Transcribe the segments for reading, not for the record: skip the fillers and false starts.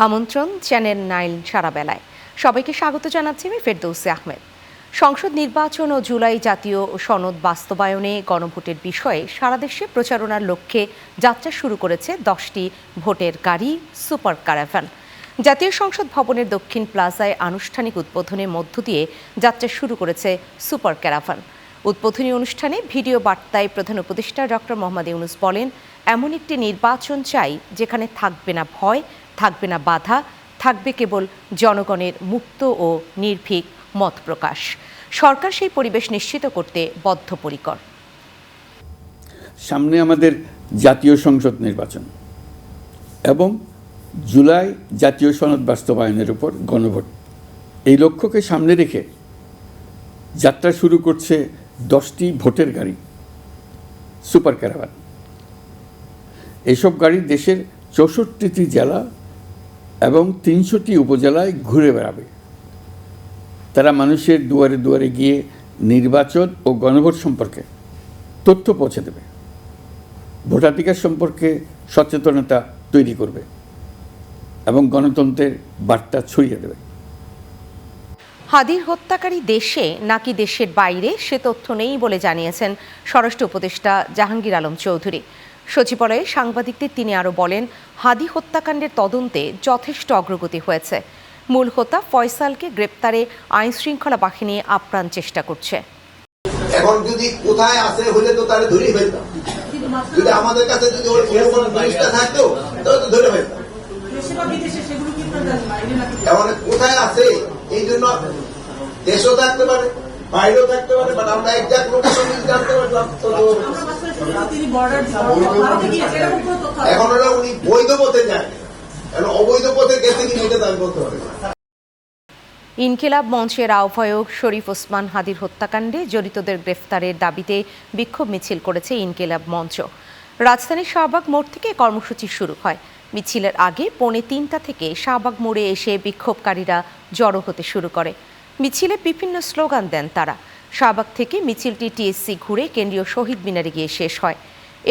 আমন্ত্রণ চ্যানেল 9 সারা বেলায়। সবাইকে স্বাগত জানাচ্ছি আমি ফেরদৌসী আহমেদ। সংসদ নির্বাচন ও জুলাই জাতীয় সনদ বাস্তবায়নে গণভোটের বিষয়ে সারা দেশে প্রচারণার লক্ষ্যে যাত্রা শুরু করেছে 10টি ভোটের গাড়ি সুপার ক্যারাভান। জাতীয় সংসদ ভবনের দক্ষিণ প্লাজায় আনুষ্ঠানিক উদ্বোধনের মধ্য দিয়ে যাত্রা শুরু করেছে সুপার ক্যারাভান। উদ্বোধনী অনুষ্ঠানে ভিডিও বার্তায় প্রধান উপদেষ্টা ডক্টর মোহাম্মদ ইউনূস বলেন, এমন একটি নির্বাচন চাই যেখানে থাকবে না ভয়, থাকবে না বাধা, থাকবে কেবল জনগণের মুক্ত ও নির্ভীক মত প্রকাশ। সরকার সেই পরিবেশ নিশ্চিত করতে বদ্ধপরিকর। সামনে আমাদের জাতীয় সংসদ নির্বাচন এবং জুলাই জাতীয় সনদ বাস্তবায়নের উপর গণভোট, এই লক্ষ্যকে সামনে রেখে যাত্রা শুরু করছে 10টি ভোটের গাড়ি সুপার ক্যারাভান। এইসব গাড়ি দেশের 64টি জেলা এবং 300টি উপজেলায় ঘুরে বেড়াবে। তারা মানুষের দুয়ারে দুয়ারে গিয়ে নির্বাচন ও গণভোট সম্পর্কে তথ্য পৌঁছে দেবে, ভোটাধিকার সম্পর্কে সচেতনতা তৈরি করবে এবং গণতন্ত্রের বার্তা ছড়িয়ে দেবে। হাদির হত্যাকারী দেশে নাকি দেশের বাইরে সে তথ্য নেই বলে জানিয়েছেন স্বরাষ্ট্র উপদেষ্টা জাহাঙ্গীর আলম চৌধুরী। সচিবালয়ে সাংবাদিকদের তিনি আরও বলেন, হাদি হত্যাকাণ্ডের তদন্তে যথেষ্ট অগ্রগতি হয়েছে। মূল হোতা ফয়সালকে গ্রেপ্তারে আইনশৃঙ্খলা বাহিনী আপ্রাণ চেষ্টা করছে। এখন যদি কোথায় আছে হলে তো তারা ধরে ফেলতাম, যদি আমাদের কাছে যদি ওই জিনিসটা থাকতো তাহলে তো ধরে ফেলতাম। এখন কোথায় আছে এই জন্য দেশও থাকতে পারে, বাইরেও থাকতে পারে, বাট আমরা একজাক্ট লোকেশন জানতে পারলাম। এখন ওরা উনি বৈধ পথে যায়, এখন অবৈধ পথে গেছে কিনা এটা তার বলতে পারে। ইনকিলাব মঞ্চের আহ্বায়ক শরীফ ওসমান হাদির হত্যাকাণ্ডে জড়িতদের গ্রেফতারের দাবিতে বিক্ষোভ মিছিল করেছে ইনকিলাব মঞ্চ। রাজধানীর শাহবাগ মোড় থেকে কর্মসূচি শুরু হয়। মিছিলের আগে 2:45 থেকে শাহবাগ মোড়ে এসে বিক্ষোভকারীরা জড়ো হতে শুরু করে। মিছিলে বিভিন্ন স্লোগান দেন তারা। শাহবাগ থেকে মিছিলটি টিএসসি ঘুরে কেন্দ্রীয় শহীদ মিনারে গিয়ে শেষ হয়।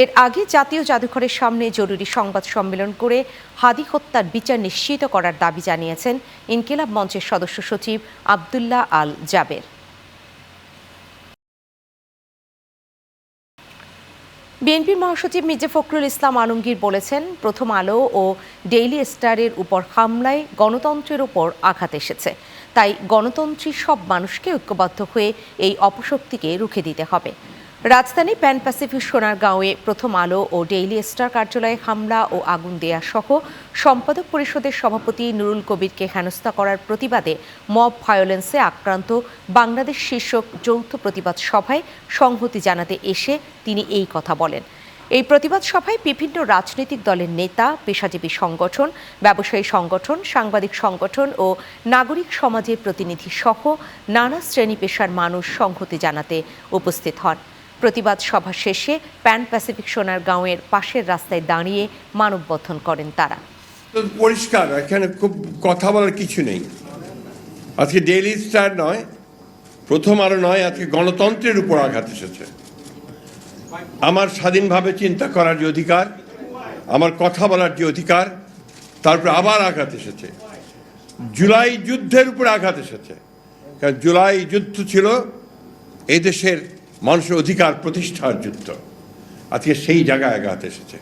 এর আগে জাতীয় জাদুঘরের সামনে জরুরি সংবাদ সম্মেলন করে হাদি হত্যার বিচার নিশ্চিত করার দাবি জানিয়েছেন ইনকিলাব মঞ্চের সদস্য সচিব আব্দুল্লাহ আল জাবের। বিএনপির মহাসচিব মির্জা ফখরুল ইসলাম আলমগীর বলেছেন, প্রথম আলো ও ডেইলি স্টারের উপর হামলায় গণতন্ত্রের উপর আঘাত এসেছে। তাই গণতন্ত্রী সব মানুষকে ঐক্যবদ্ধ হয়ে এই অপশক্তিকে রুখে দিতে হবে। রাজধানী প্যান প্যাসিফিক সোনারগাঁওয়ে প্রথম আলো ও ডেইলি স্টার কার্যালয়ে হামলা ও আগুন দেয়া সহ সম্পাদক পরিষদের সভাপতি নুরুল কবিরকে হেনস্থা করার প্রতিবাদে মব ভায়োলেন্সে আক্রান্ত বাংলাদেশ শীর্ষক যৌথ প্রতিবাদ সভায় সংহতি জানাতে এসে তিনি এই কথা বলেন। এই প্রতিবাদ সভায় বিভিন্ন রাজনৈতিক দলের নেতা, পেশাজীবী সংগঠন, ব্যবসায়ী সংগঠন, সাংবাদিক সংগঠন ও নাগরিক সমাজের প্রতিনিধি সহ নানা শ্রেণী পেশার মানুষ সংহতি জানাতে উপস্থিত হন। প্রতিবাদ সভা শেষে প্যান প্যাসিফিক সোনারগাঁওয়ের পাশের রাস্তায় দাঁড়িয়ে মানববন্ধন করেন তারা। পরিষ্কার, এখানে খুব কথা বলার কিছু নেই। আজকে ডেইলি স্টার নয়, প্রথম আলো নয়, আজকে গণতন্ত্রের উপর আঘাত এসেছে। আমার স্বাধীনভাবে চিন্তা করার যে অধিকার, আমার কথা বলার যে অধিকার, তারপর আবার আঘাত এসেছে। জুলাই যুদ্ধের উপর আঘাত এসেছে, কারণ জুলাই যুদ্ধ ছিল এই দেশের মানুষের অধিকার প্রতিষ্ঠার যুদ্ধ। আজকে সেই জায়গায় আঘাত এসেছে।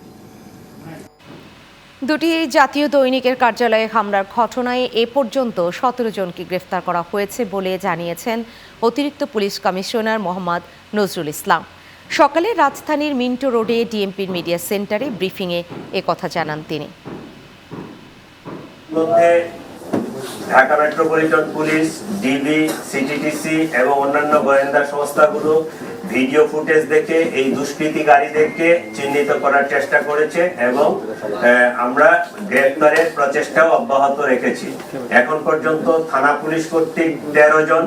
দুটি জাতীয় দৈনিকের কার্যালয়ে হামলার ঘটনায় এ পর্যন্ত 17 জনকে গ্রেফতার করা হয়েছে বলে জানিয়েছেন অতিরিক্ত পুলিশ কমিশনার মোহাম্মদ নজরুল ইসলাম। সকালে রাজধানীর মিন্টো রোডে ডিএমপির মিডিয়া সেন্টারে ব্রিফিংয়ে একথা জানান তিনি। Dhaka metropolitan police, DB, CTTC এবং অন্যান্য গোয়েন্দা সংস্থাগুলো ভিডিও ফুটেজ দেখে এই দুষ্কৃতিকারীদেরকে চিহ্নিত করার চেষ্টা করেছে এবং আমরা গ্রেফতারের প্রচেষ্টাও অব্যাহত রেখেছি। এখন পর্যন্ত থানা পুলিশ কর্তৃক 13 জন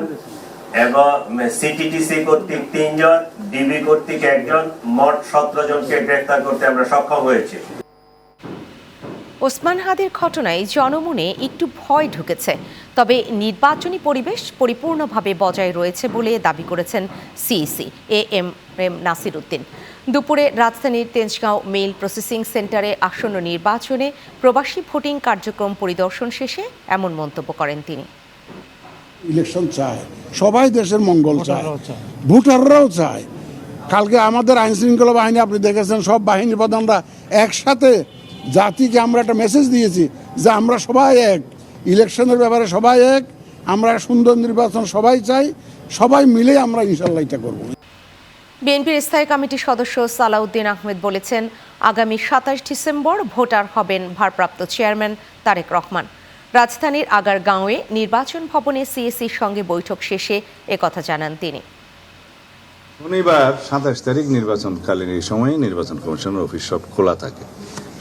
এবং সিটিটিসি কর্তৃক 3 জন, ডিবি কর্তৃক 1 জন, মোট 17 জনকে গ্রেফতার করতে আমরা সক্ষম হয়েছি। ওসমান হাদির ঘটনায় জনমনে একটু ভয় ঢুকেছে, তবে নির্বাচনী পরিবেশ পরিপূর্ণভাবে বজায় রয়েছে বলে দাবি করেছেন সিইসি এএম নাসির উদ্দিন। দুপুরে রাজধানীর তেজগাঁও মেইল প্রসেসিং সেন্টারে আসন্ন নির্বাচনে প্রবাসী ভোটিং কার্যক্রম পরিদর্শন শেষে এমন মন্তব্য করেন তিনি। ইলেকশন চায়, সবাই দেশের মঙ্গল চায়, ভোটাররাও চায়। কালকে আমাদের আইন শৃঙ্খলা বাহিনী আপনি দেখেছেন, সব বাহিনী প্রধানরা একসাথে জাতিকে আমরা একটা মেসেজ দিয়েছি যে আমরা সবাই এক, ইলেকশনের ব্যাপারে সবাই এক, আমরা সুন্দর নির্বাচন সবাই চাই, সবাই মিলে আমরা ইনশাল্লাহ এটা করব। বিএনপির স্থায়ী কমিটির সদস্য সালাউদ্দিন আহমেদ বলেছেন, আগামী ২৭ ডিসেম্বর ভোটার হবেন ভারপ্রাপ্ত চেয়ারম্যান তারেক রহমান। রাজধানীর আগারগাঁওয়ে নির্বাচন ভবনে সিএসির সঙ্গে বৈঠক শেষে একথা জানান তিনি। শনিবার ২৭ তারিখ নির্বাচনকালীন এই সময়ে নির্বাচন কমিশনের অফিস সব খোলা থাকে।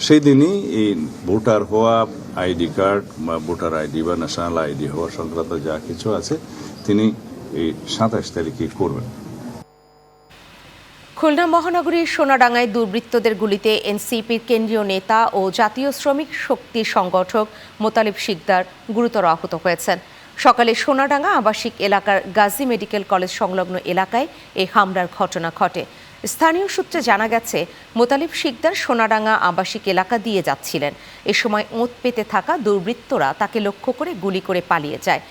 সেই দিনই এই ভোটার হওয়া, আইডি কার্ড বা ভোটার আইডি বা ন্যাশনাল আইডি হওয়া সংক্রান্ত যা কিছু আছে তিনি এই ২৭ তারিখে করবেন। খুলনা মহানগরীর সোনাডাঙ্গায় দুর্বৃত্তদের গুলিতে এনসিপির কেন্দ্রীয় নেতা ও জাতীয় শ্রমিক শক্তি সংগঠক মোতালিব শিকদার গুরুতর আহত হয়েছেন। সকালে সোনাডাঙ্গা আবাসিক এলাকার গাজী মেডিকেল কলেজ সংলগ্ন এলাকায় এই হামলার ঘটনা ঘটে। স্থানীয় সূত্রে জানা গেছে, মোতালিব শিকদার সোনাডাঙ্গা আবাসিক এলাকা দিয়ে যাচ্ছিলেন। এ সময় ওঁত পেতে থাকা দুর্বৃত্তরা তাকে লক্ষ্য করে গুলি করে পালিয়ে যায়।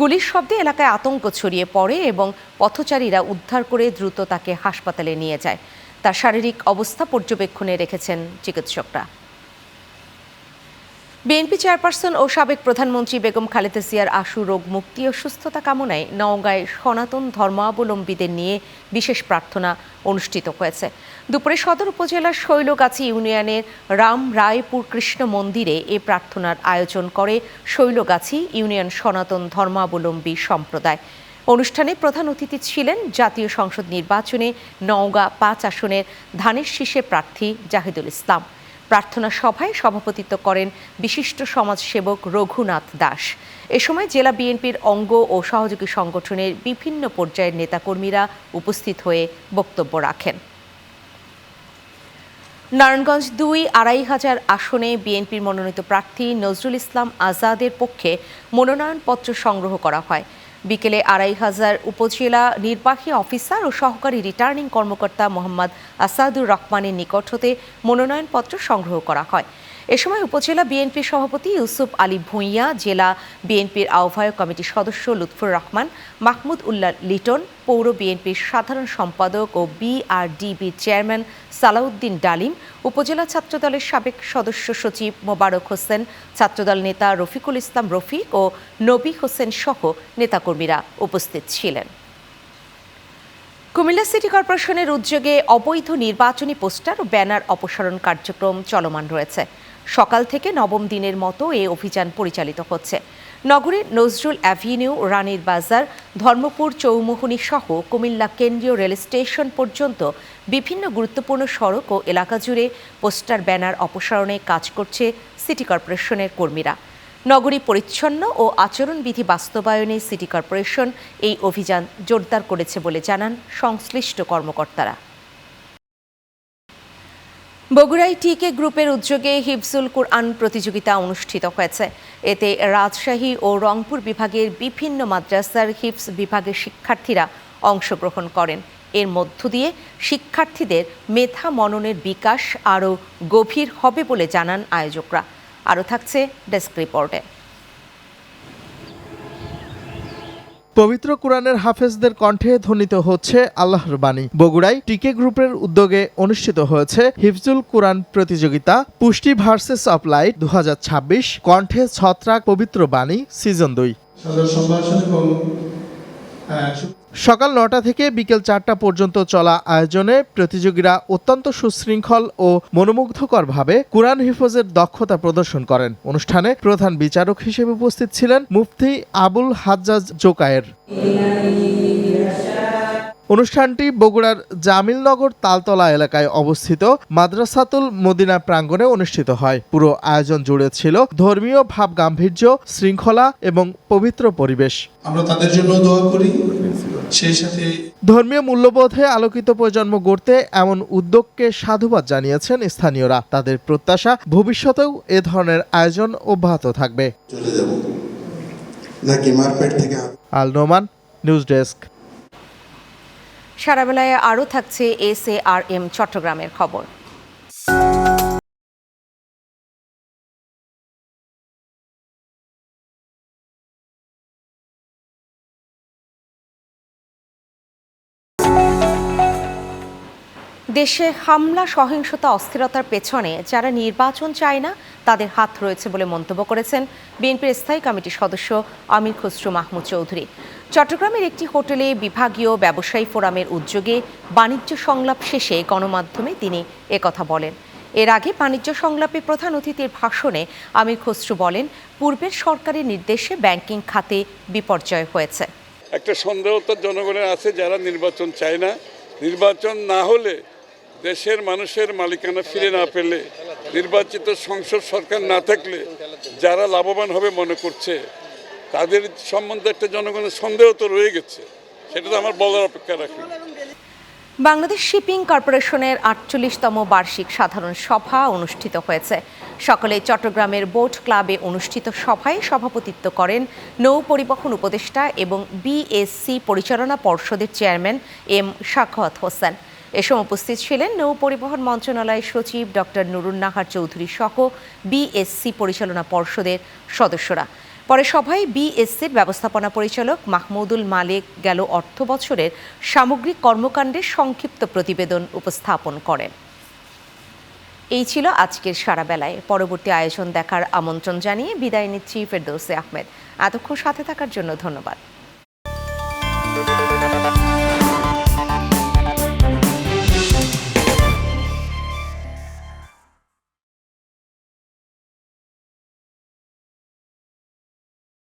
গুলির শব্দে এলাকায় আতঙ্ক ছড়িয়ে পড়ে এবং পথচারীরা উদ্ধার করে দ্রুত তাকে হাসপাতালে নিয়ে যায়। তার শারীরিক অবস্থা পর্যবেক্ষণে রেখেছেন চিকিৎসকরা। বিএনপি চেয়ারপারসন ও সাবেক প্রধানমন্ত্রী বেগম খালেদা জিয়ার আশু রোগ মুক্তি ও সুস্থতা কামনায় নওগাঁয় সনাতন ধর্মাবলম্বীদের নিয়ে বিশেষ প্রার্থনা অনুষ্ঠিত হয়েছে। দুপুরে সদর উপজেলার শৈলগাছি ইউনিয়নের রাম রায়পুর কৃষ্ণ মন্দিরে এ প্রার্থনার আয়োজন করে শৈলগাছি ইউনিয়ন সনাতন ধর্মাবলম্বী সম্প্রদায়। অনুষ্ঠানে প্রধান অতিথি ছিলেন জাতীয় সংসদ নির্বাচনে নওগাঁ ৫ আসনের ধানের শীষে প্রার্থী জাহিদুল ইসলাম। প্রার্থনা সভায় সভাপতিত্ব করেন বিশিষ্ট সমাজসেবক রঘুনাথ দাস। এ সময় জেলা বিএনপির অঙ্গ ও সহযোগী সংগঠনের বিভিন্ন পর্যায়ের নেতাকর্মীরা উপস্থিত হয়ে বক্তব্য রাখেন। নারায়ণগঞ্জ ২-২.৫ আসনে বিএনপির মনোনীত প্রার্থী নজরুল ইসলাম আজাদের পক্ষে মনোনয়নপত্র সংগ্রহ করা হয়। বিকেলে ২.৫ উপজেলা নির্বাহী অফিসার ও সহকারী রিটার্নিং কর্মকর্তা মোহাম্মদ আসাদুর রহমানের নিকট হতে মনোনয়নপত্র সংগ্রহ করা হয়। এ সময় উপজেলা বিএনপির সভাপতি ইউসুফ আলী ভূঁইয়া, জেলা বিএনপির আহ্বায়ক কমিটির সদস্য লুৎফুর রহমান, মাহমুদ উল্লাহ লিটন, পৌর বিএনপির সাধারণ সম্পাদক ও বিআরডিবির চেয়ারম্যান সালাউদ্দিন ডালিম, উপজেলা ছাত্রদলের সাবেক সদস্য সচিব মোবারক হোসেন, ছাত্রদল নেতা রফিকুল ইসলাম রফিক ও নবী হোসেন সহ নেতাকর্মীরা উপস্থিত ছিলেন। কুমিল্লা সিটি কর্পোরেশনের উদ্যোগে অবৈধ নির্বাচনী পোস্টার ও ব্যানার অপসারণ কার্যক্রম চলমান রয়েছে। সকাল থেকে নবম দিনের মতো এই অভিযান পরিচালিত হচ্ছে। নগরীর নজরুল অ্যাভিনিউ, রানীর বাজার, ধর্মপুর চৌমুহনী সহ কুমিল্লা কেন্দ্রীয় রেল স্টেশন পর্যন্ত বিভিন্ন গুরুত্বপূর্ণ সড়ক ও এলাকা জুড়ে পোস্টার ব্যানার অপসারণে কাজ করছে সিটি কর্পোরেশনের কর্মীরা। নগরী পরিচ্ছন্ন ও আচরণবিধি বাস্তবায়নে সিটি কর্পোরেশন এই অভিযান জোরদার করেছে বলে জানান সংশ্লিষ্ট কর্মকর্তারা। বগুড়ায় টিকে গ্রুপের উদ্যোগে হিফজুল কুরআন প্রতিযোগিতা অনুষ্ঠিত হয়েছে। এতে রাজশাহী ও রংপুর বিভাগের বিভিন্ন মাদ্রাসার হিফজ বিভাগের শিক্ষার্থীরা অংশগ্রহণ করেন। এর মধ্য দিয়ে শিক্ষার্থীদের মেধা মননের বিকাশ আরও গভীর হবে বলে জানান আয়োজকরা। আরও থাকছে ডেস্ক রিপোর্টে। পবিত্র কুরআনের হাফেজদের কণ্ঠে ধ্বনিত হচ্ছে আল্লাহর বাণী। বগুড়ায় টিকে গ্রুপের উদ্যোগে অনুষ্ঠিত হয়েছে হিফজুল কুরআন প্রতিযোগিতা পুষ্টি ভার্সেস অফ লাইট 2026 কণ্ঠে ছত্রাক পবিত্র বাণী সিজন 2। সকাল 9টা থেকে বিকেল 4টা পর্যন্ত চলা আয়োজনে প্রতিযোগীরা অত্যন্ত সুশৃঙ্খল ও মনোমুগ্ধকরভাবে কুরআন হিফজের দক্ষতা প্রদর্শন করেন। অনুষ্ঠানে প্রধান বিচারক হিসেবে উপস্থিত ছিলেন মুফতি আবুল হাজ্জাজ জোকায়ের। অনুষ্ঠানটি বগুড়ার জামিলনগর তালতলা এলাকায় অবস্থিত মাদ্রাসাতুল মদিনা প্রাঙ্গণে অনুষ্ঠিত হয়। পুরো আয়োজন জুড়ে ছিল ধর্মীয় ভাব গাম্ভীর্য, শৃঙ্খলা এবং পবিত্র পরিবেশ। আমরা তাদের জন্য দোয়া করি, সেই সাথে ধর্মীয় মূল্যবোধে আলোকিত প্রজন্ম গড়তে এমন উদ্যোগকে সাধুবাদ জানিয়েছেন স্থানীয়রা। তাদের প্রত্যাশা ভবিষ্যতেও এ ধরনের আয়োজন অব্যাহত থাকবে। চলে যাব নাকি মারপেট থেকে। আল নোমান, নিউজ ডেস্ক। সারাবেলায় আরও থাকছে SARM চট্টগ্রামের খবর। দেশে হামলা, সহিংসতা, অস্থিরতার পেছনে যারা নির্বাচন চায় না তাদের হাত রয়েছে বলে মন্তব্য করেছেন বিএনপির স্থায়ী কমিটির সদস্য আমির খসরু মাহমুদ চৌধুরী। চট্টগ্রামের একটি হোটেলে বিভাগীয় ব্যবসায়ী ফোরামের উদ্যোগে বাণিজ্য সংলাপ শেষে গণমাধ্যমে তিনি একথা বলেন। এর আগে বাণিজ্য সংলাপে প্রধান অতিথির ভাষণে আমির খসরু বলেন, পূর্বের সরকারের নির্দেশে ব্যাংকিং খাতে বিপর্যয় হয়েছে। একটা সন্দেহ তো জনগণের আছে, যারা নির্বাচন চায় না, নির্বাচন না হলে দেশের মানুষের মালিকানা ফিরে না পেলে, নির্বাচিত সংসদ সরকার না থাকলে যারা লাভবান হবে মনে করছে, তাদের সম্বন্ধে একটা জনগণের সন্দেহ তো রয়ে গেছে। সেটা তো আমার বলার অপেক্ষা রাখি। বাংলাদেশ শিপিং কর্পোরেশনের 48তম বার্ষিক সাধারণ সভা অনুষ্ঠিত হয়েছে। সকালে চট্টগ্রামের বোট ক্লাবে অনুষ্ঠিত সভায় সভাপতিত্ব করেন নৌ পরিবহন উপদেষ্টা এবং বিএসসি পরিচালনা পর্ষদের চেয়ারম্যান এম সাখাওয়াত হোসেন। এ সময় উপস্থিত ছিলেন নৌ পরিবহন মন্ত্রণালয়ের সচিব ডক্টর নুরুন নাহার চৌধুরী সহ বিএসসি পরিচালনা পর্ষদের সদস্যরা। পরে সভায় বিএসসির ব্যবস্থাপনা পরিচালক মাহমুদুল মালেক গেল অর্থ বছরের সামগ্রিক কর্মকাণ্ডের সংক্ষিপ্ত প্রতিবেদন উপস্থাপন করেন। এই ছিল আজকের সারাবেলায়। পরবর্তী আয়োজন দেখার আমন্ত্রণ জানিয়ে বিদায় নিচ্ছি ফেরদৌসী আহমেদ। এতক্ষণ সাথে থাকার জন্য ধন্যবাদ।